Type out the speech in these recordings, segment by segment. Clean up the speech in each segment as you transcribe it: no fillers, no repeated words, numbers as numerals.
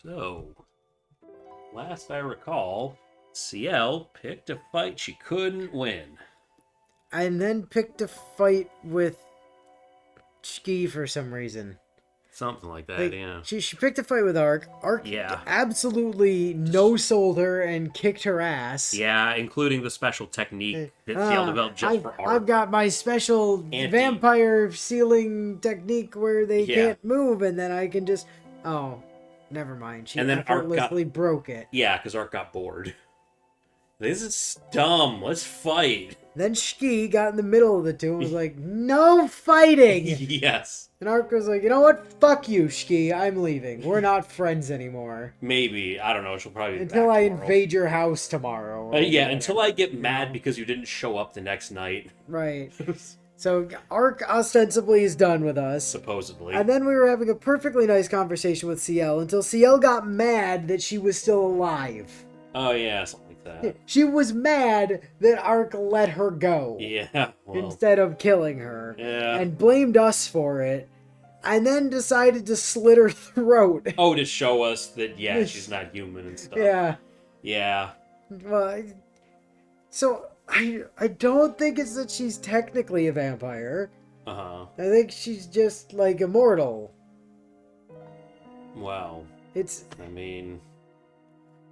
So, last I recall, Ciel picked a fight she couldn't win. And then picked a fight with Shiki for some reason. Something like that, Like, yeah. she picked a fight with Ark. Ark Yeah. absolutely no-sold her and kicked her ass. Yeah, including the special technique that Ciel developed just for I've art. got my special vampire sealing technique where they can't move, and then I can just... Oh, never mind. She And then effortlessly broke it. Yeah, because Art got bored. This is dumb. Let's fight. Then Shiki got in the middle of the two and was like, no fighting! Yes. And Ark was like, you know what? Fuck you, Shiki. I'm leaving. We're not friends anymore. Maybe. I don't know. She'll probably be Until I tomorrow. invade your house tomorrow. Yeah, until I get mad because you didn't show up the next night. Right. So Ark ostensibly is done with us. Supposedly. And then we were having a perfectly nice conversation with Ciel until Ciel got mad that she was still alive. Oh, yeah, something like that. She was mad that Ark let her go. Yeah, well. Instead of killing her. Yeah. And blamed us for it. And then decided to slit her throat. Oh, to show us that, yeah, she's not human and stuff. Yeah. Yeah. Well, so I don't think it's that she's technically a vampire. Uh-huh. I think she's just like immortal. Well. It's... I mean,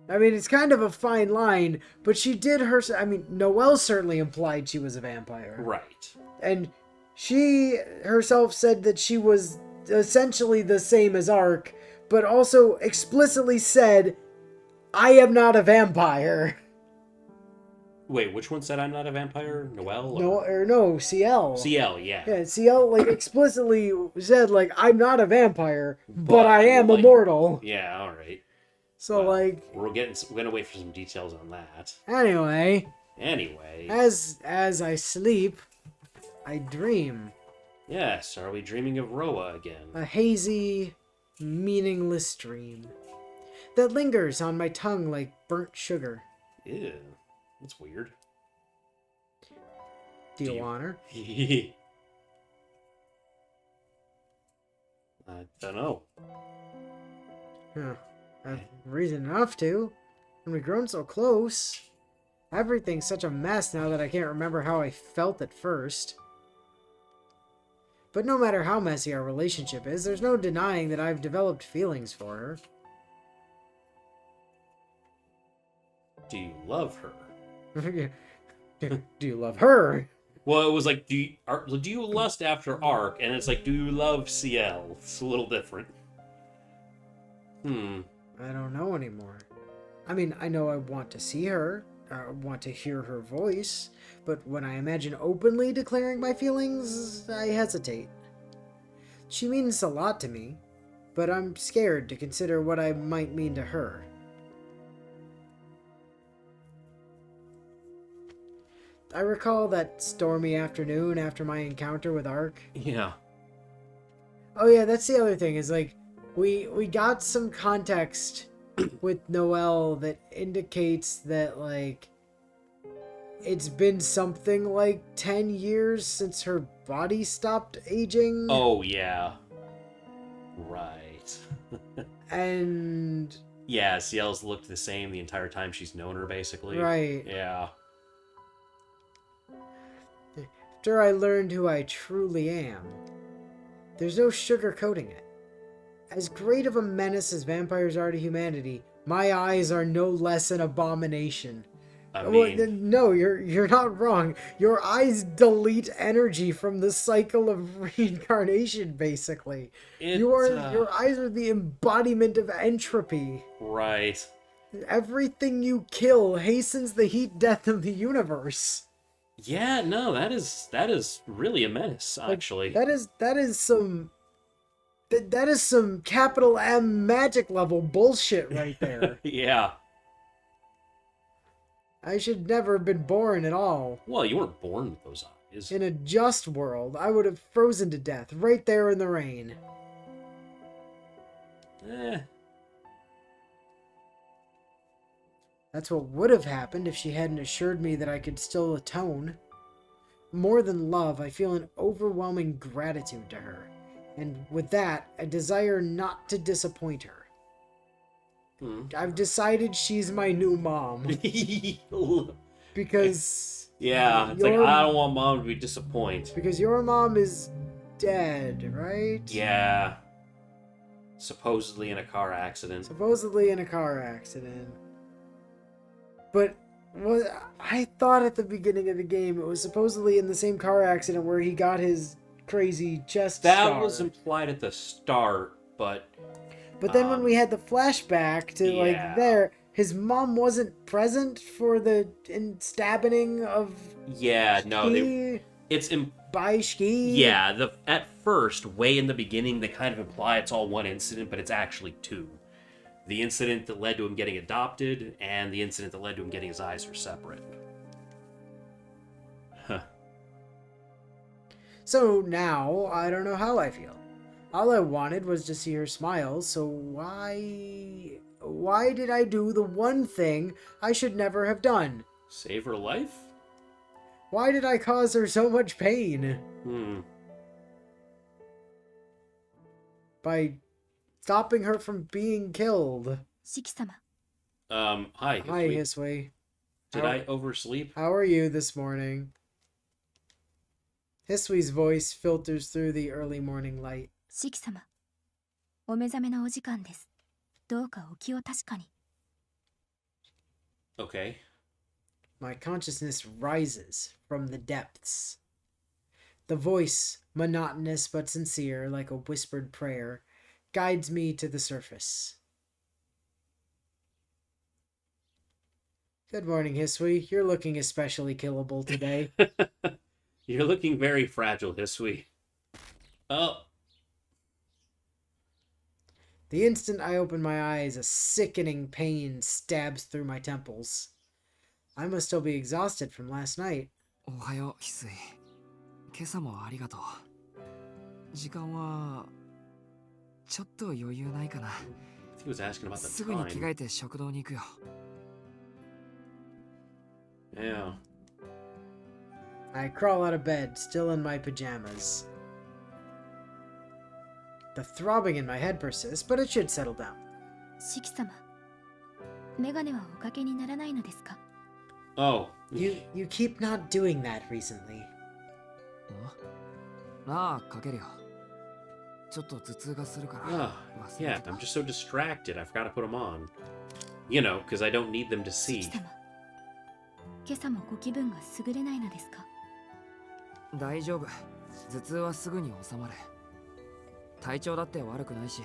it's kind of a fine line, but she did her... Noelle certainly implied she was a vampire. right. And she herself said that she was essentially the same as Ark, but also explicitly said, I am not a vampire. Wait, which one said I'm not a vampire? Noelle? No, Ciel. Ciel, yeah. Yeah, Ciel explicitly said, I'm not a vampire, but I am immortal. Yeah, alright. So, We're gonna wait for some details on that. Anyway, as I sleep, I dream. Yes, are we dreaming of Roa again? A hazy, meaningless dream that lingers on my tongue like burnt sugar. Ew, that's weird. Do you want her? I don't know. Huh. I've reason enough to. When we've grown so close. Everything's such a mess now that I can't remember how I felt at first. But no matter how messy our relationship is, there's no denying that I've developed feelings for her. Do you love her? Do you love her? Well, it was like, do you lust after Ark? And it's like, do you love Ciel? It's a little different. I don't know anymore. I know I want to see her. I want to hear her voice. But when I imagine openly declaring my feelings, I hesitate. She means a lot to me, but I'm scared to consider what I might mean to her. I recall that stormy afternoon after my encounter with Ark. Yeah. Oh yeah, that's the other thing, is we got some context with Noelle that indicates that it's been something like 10 years since her body stopped aging. Oh, yeah. Right. And... yeah, Ciel's looked the same the entire time she's known her, basically. Right. Yeah. After I learned who I truly am, there's no sugarcoating it. As great of a menace as vampires are to humanity, my eyes are no less an abomination. No, you're not wrong. Your eyes delete energy from the cycle of reincarnation, basically. Your eyes are the embodiment of entropy. Right. Everything you kill hastens the heat death of the universe. Yeah, no, that is really a menace, actually. That is some capital M magic level bullshit right there. Yeah. I should never have been born at all. Well, you weren't born with those eyes. In a just world, I would have frozen to death right there in the rain. That's what would have happened if she hadn't assured me that I could still atone. More than love, I feel an overwhelming gratitude to her. And with that, a desire not to disappoint her. I've decided she's my new mom. Because... Yeah, it's like, I don't want mom to be disappointed. Because your mom is dead, right? Yeah. Supposedly in a car accident. Supposedly in a car accident. But I thought at the beginning of the game it was supposedly in the same car accident where he got his crazy chest That scar. was implied at the start, but... But then when we had the flashback to, like, there, his mom wasn't present for the stabbing of... Yeah, no, Shiki it's... by Shiki. Yeah, at first, way in the beginning, they kind of imply it's all one incident, but it's actually two. The incident that led to him getting adopted, and the incident that led to him getting his eyes are separate. Huh. So now, I don't know how I feel. All I wanted was to see her smile, so why did I do the one thing I should never have done? Save her life? Why did I cause her so much pain? By stopping her from being killed. Shiki-sama. Hi. Hi, Hisui. Did I oversleep? How are you this morning? Hisui's voice filters through the early morning light. シキ様、お目覚めのお時間です。どうかお気を確かに。Okay. My consciousness rises from the depths. The voice, monotonous but sincere, like a whispered prayer, guides me to the surface. Good morning, Hisui. You're looking especially killable today. You're looking very fragile, Hisui. Oh. The instant I open my eyes, a sickening pain stabs through my temples. I must still be exhausted from last night. おはよう、翡翠。今朝もありがとう。時間はちょっと余裕ないかな。He was asking about the すぐに着替 time. えて食堂に行くよ。Yeah. I crawl out of bed, still in my pajamas. The throbbing in my head persists, but it should settle down. シキ様、メガネはおかけにならないのですか？ Oh. You keep not doing that recently. ああ、かけるよ。ちょっと頭痛がするから。 Oh, yeah, I'm just so distracted. I forgot to put them on. You know, because I don't need them to シ see. キ様、今朝もご気分が優れないのですか？大丈夫。頭痛はすぐに収まる。体調だって悪くないし、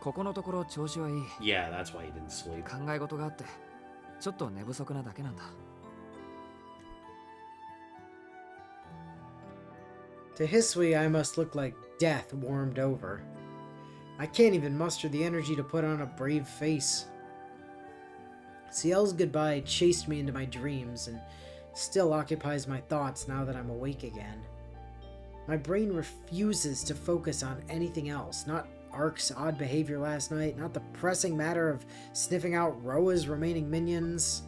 ここのところ調子はいい。 Yeah, that's why he didn't sleep. 考え事があって、ちょっと寝不足なだけなんだ。To Hisui, I must look like death warmed over. I can't even muster the energy to put on a brave face. Ciel's goodbye chased me into my dreams and still occupies my thoughts now that I'm awake again. My brain refuses to focus on anything else, not Ark's odd behavior last night, not the pressing matter of sniffing out Roa's remaining minions.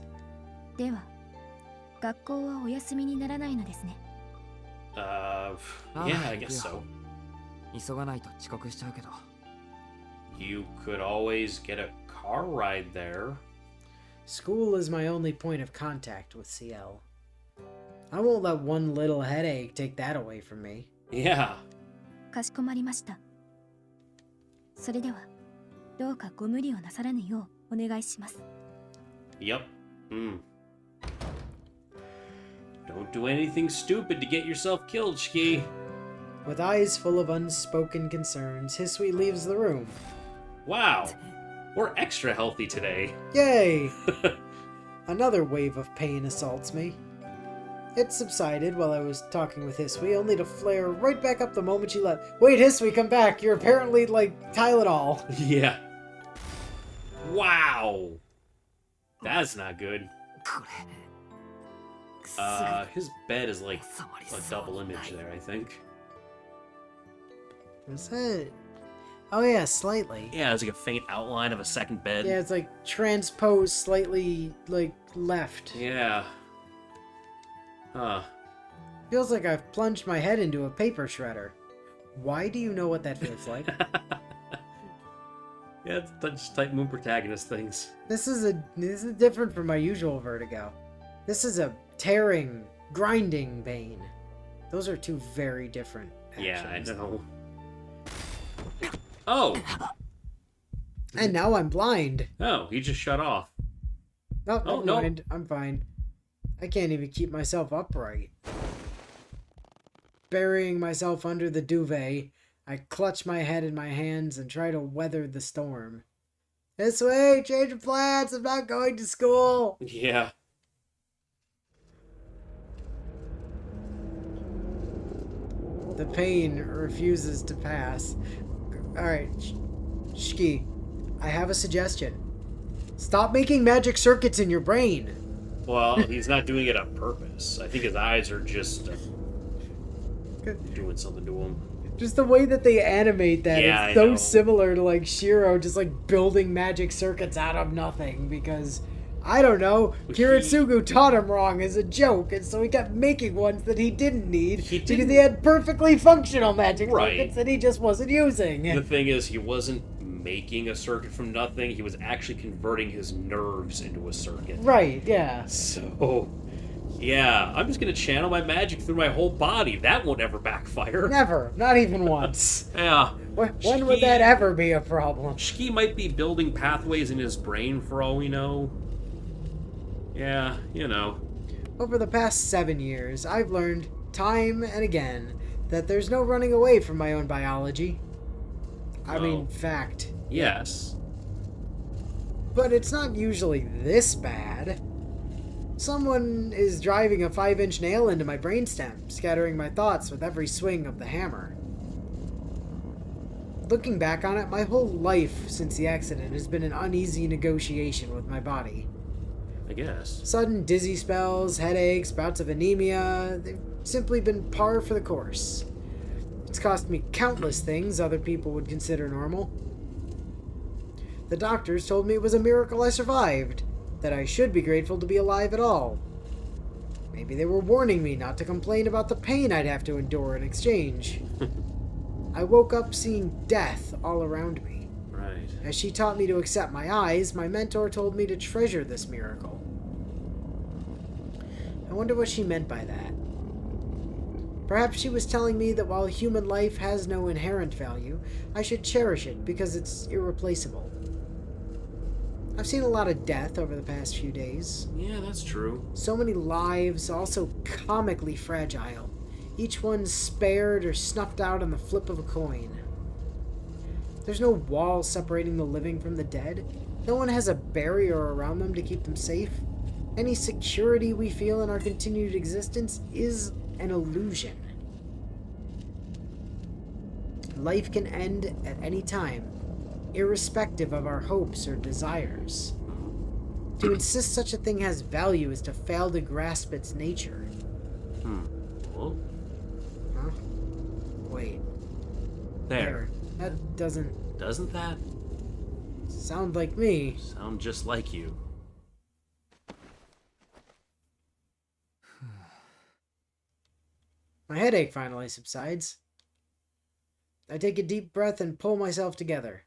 では、学校はお休みにならないのですね。Yeah, I guess so. 急がないと遅刻しちゃうけど。You could always get a car ride there. School is my only point of contact with Ciel. I won't let one little headache take that away from me. Yeah. かしこまりました。それでは、どうかご無理をなさらぬようお願いします。Yep. Don't do anything stupid to get yourself killed, Shiki. With eyes full of unspoken concerns, Hisui leaves the room. Wow. We're extra healthy today. Yay! Another wave of pain assaults me. It subsided while I was talking with Hisui, only to flare right back up the moment she left. Wait, Hisui, come back! You're apparently like Tylenol. Yeah. Wow. That's not good. これ。 His bed is like a double image there, I think. Is it? Oh yeah, slightly. Yeah, it's like a faint outline of a second bed. Yeah, it's like transposed slightly, like, left. Yeah. Huh. Feels like I've plunged my head into a paper shredder. Why do you know what that feels like? Yeah, it's just type moon protagonist things. This is different from my usual vertigo. This is a tearing, grinding pain. Those are two very different actions. Yeah, I know. Oh! And now I'm blind. Oh, he just shut off. No, Oh, never no. mind. I'm fine. I can't even keep myself upright. Burying myself under the duvet, I clutch my head in my hands and try to weather the storm. This way, change of plans, I'm not going to school. Yeah. The pain refuses to pass. Alright, Shiki, I have a suggestion. Stop making magic circuits in your brain. Well, he's not doing it on purpose. I think his eyes are just doing something to him. Just the way that they animate that, Yeah, it's I so know. similar to like Shiro just like building magic circuits out of nothing because I don't know, Kiritsugu taught him wrong as a joke, and so he kept making ones that he didn't need because he had perfectly functional magic circuits that he just wasn't using. The thing is, he wasn't making a circuit from nothing. He was actually converting his nerves into a circuit. Right, yeah. So, yeah, I'm just gonna channel my magic through my whole body. That won't ever backfire. Never, not even once. Yeah. When would that ever be a problem? Shiki might be building pathways in his brain for all we know. Yeah, you know. Over the past 7 years, I've learned, time and again, that there's no running away from my own biology. I mean, fact. Yes. But it's not usually this bad. Someone is driving a 5-inch nail into my brainstem, scattering my thoughts with every swing of the hammer. Looking back on it, my whole life since the accident has been an uneasy negotiation with my body. I guess. Sudden dizzy spells, headaches, bouts of anemia, they've simply been par for the course. It's cost me countless things other people would consider normal. The doctors told me it was a miracle I survived, that I should be grateful to be alive at all. Maybe they were warning me not to complain about the pain I'd have to endure in exchange. I woke up seeing death all around me. Right. As she taught me to accept my eyes, my mentor told me to treasure this miracle. I wonder what she meant by that. Perhaps she was telling me that while human life has no inherent value, I should cherish it because it's irreplaceable. I've seen a lot of death over the past few days. Yeah, that's true. So many lives, also comically fragile. Each one spared or snuffed out on the flip of a coin. There's no wall separating the living from the dead. No one has a barrier around them to keep them safe. Any security we feel in our continued existence is an illusion. Life can end at any time, irrespective of our hopes or desires. To insist such a thing has value is to fail to grasp its nature. Well, Huh? Wait. there. That doesn't Doesn't that sound like me. sound just like you? My headache finally subsides. I take a deep breath and pull myself together.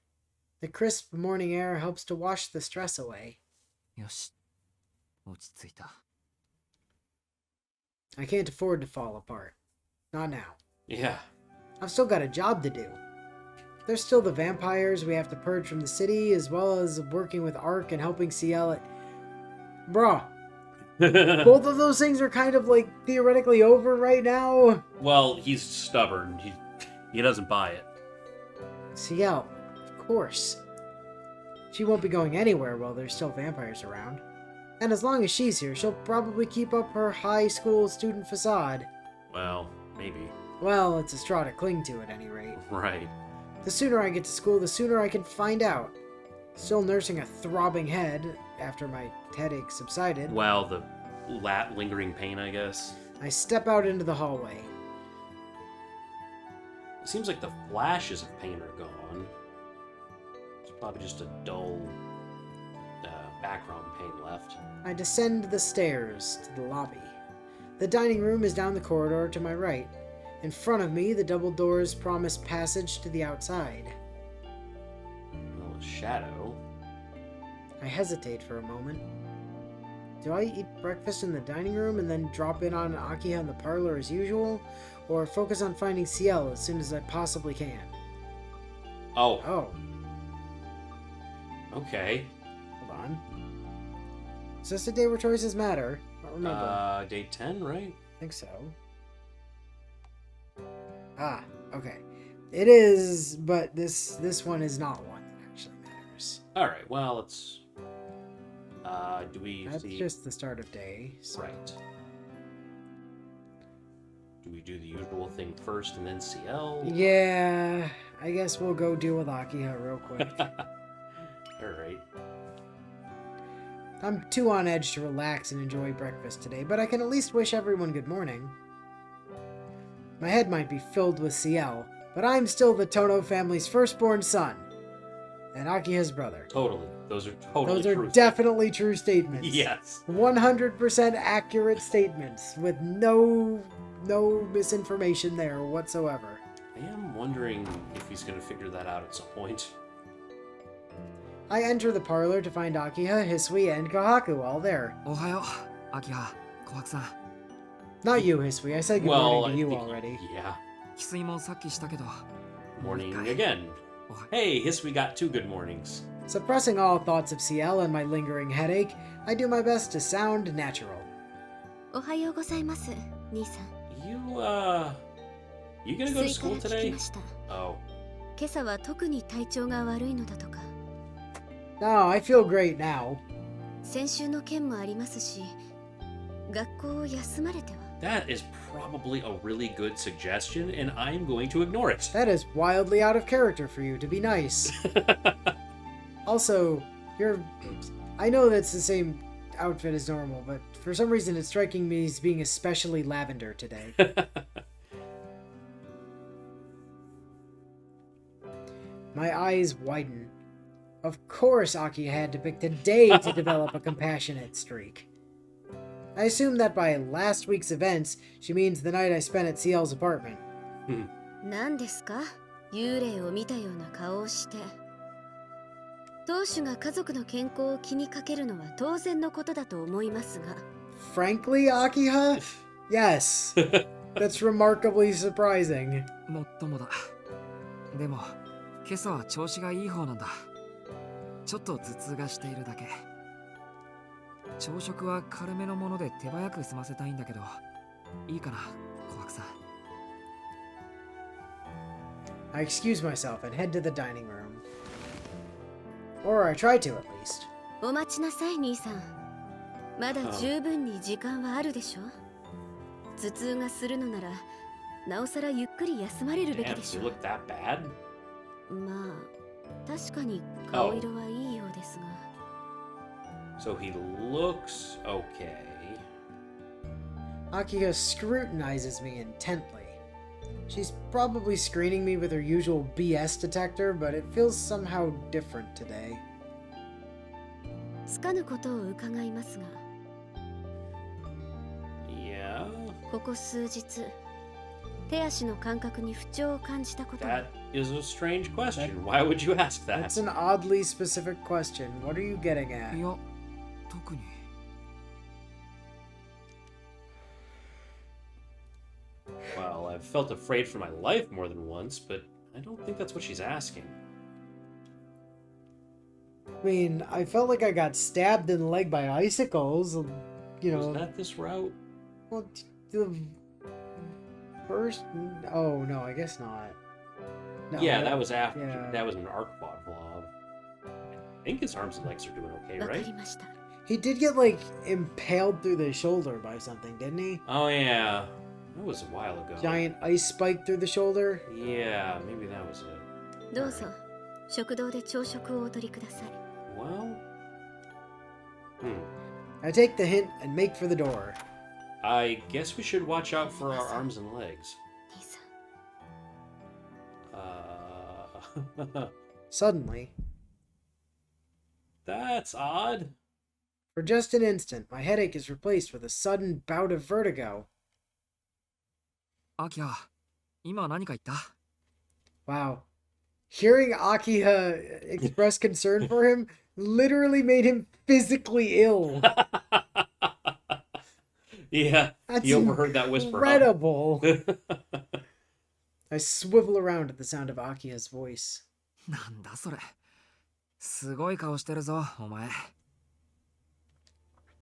The crisp morning air helps to wash the stress away. よし、落ち着いた。 I can't afford to fall apart. Not now. Yeah. I've still got a job to do. There's still the vampires we have to purge from the city, as well as working with Ark and helping Ciel at... Bruh. Both of those things are kind of like theoretically over right now. Well, he's stubborn. He doesn't buy it. Ciel, of course. She won't be going anywhere while there's still vampires around. And as long as she's here, she'll probably keep up her high school student facade. Well, maybe. Well, it's a straw to cling to at any rate. Right. The sooner I get to school, the sooner I can find out. Still nursing a throbbing head after my headache subsided. Well, the lingering pain, I guess. I step out into the hallway. It seems like the flashes of pain are gone. It's probably just a dull background pain left. I descend the stairs to the lobby. The dining room is down the corridor to my right. In front of me, the double doors promise passage to the outside. Well, shadow. I hesitate for a moment. Do I eat breakfast in the dining room and then drop in on Akiha in the parlor as usual? Or focus on finding Ciel as soon as I possibly can? Oh, Oh, okay. hold on. Is this a day where choices matter? I don't remember. Day 10, right? I think so. Ah, okay. It is, but this one is not one that actually matters. Alright, well, let's... do we That's see... just the start of day. So. Right. Do we do the usual thing first and then Ciel? Yeah, I guess we'll go deal with Akiha real quick. Alright. I'm too on edge to relax and enjoy breakfast today, but I can at least wish everyone good morning. My head might be filled with Ciel, but I'm still the Tono family's firstborn son. And Akiha's brother. Totally. Those are totally Those are true. definitely true statements. Yes. 100% accurate statements with no misinformation there whatsoever. I am wondering if he's going to figure that out at some point. I enter the parlor to find Akiha, Hisui, and Kahaku all there. Ohayo, Akiha, Kohaku-san. Not you, Hisui. I said good Well, morning to I you think- already. Yeah. 翡翠もさっきしたけど。 Morning Okay. again. Oh. Hey, we got 2 good mornings. Suppressing all thoughts of Ciel and my lingering headache, I do my best to sound natural. おはようございます兄さん You gonna go to 水か school ら聞き today? ました Oh. 今朝は特に体調が悪いのだとか No, I feel great now. 先週の件もありますし学校を休まれては That is probably a really good suggestion, and I'm going to ignore it. That is wildly out of character for you to be nice. Also, I know that's the same outfit as normal, but for some reason it's striking me as being especially lavender today. My eyes widen. Of course Aki had to pick today to develop a compassionate streak. I assume that by last week's events, she means the night I spent at Ciel's apartment. 何ですか幽霊を見たような顔をして当主が家族の健康を気にかけるのは当然のことだと思いますが Frankly, Akiha? Yes. That's remarkably surprising. もっともだ。でも、今朝は調子がいい方なんだ。ちょっと頭痛がしているだけ。朝食は軽めのもので手早く済ませたいんだけど、いいかな、小悪さん。I excuse myself and head to the dining room. Or I try to, at least. お待ちなさい兄さんまだ十分に時間はあるでしょ頭痛がするのならなおさらゆっくり休まれるべき Damn, で does し he ょ look that bad? まあ確かに顔色はいいようですが So he looks okay. Akiha scrutinizes me intently. She's probably screening me with her usual BS detector, but it feels somehow different today. つかぬことを伺いますが Yeah, ここ数日手足の感覚に不調を感じたことは that is a strange question. Why would you ask that? That's an oddly specific question. What are you getting at? いや、特に。Well, I've felt afraid for my life more than once, but I don't think that's what she's asking. I mean, I felt like I got stabbed in the leg by icicles. You know, Was that this route? well, the first. Oh no, I guess not. No, Yeah, that was after. yeah. That was an Arcbot vlog. I think his arms and legs are doing okay, わか right? りました He did get like impaled through the shoulder by something, didn't he? Oh yeah, that was a while ago. Giant ice spike through the shoulder. Yeah, maybe that was it. どうぞ食堂で朝食をお取りください Well, I take the hint and make for the door. I guess we should watch out for our arms and legs. 兄さん Suddenly, That's odd. for just an instant, my headache is replaced with a sudden bout of vertigo. アキハ、今何か言った？ Wow. Hearing Akiha express concern for him literally made him physically ill. Yeah, That's he overheard that whisper. incredible. Huh? I swivel around at the sound of Akiha's voice. なんだそれ。すごい顔してるぞ、お前。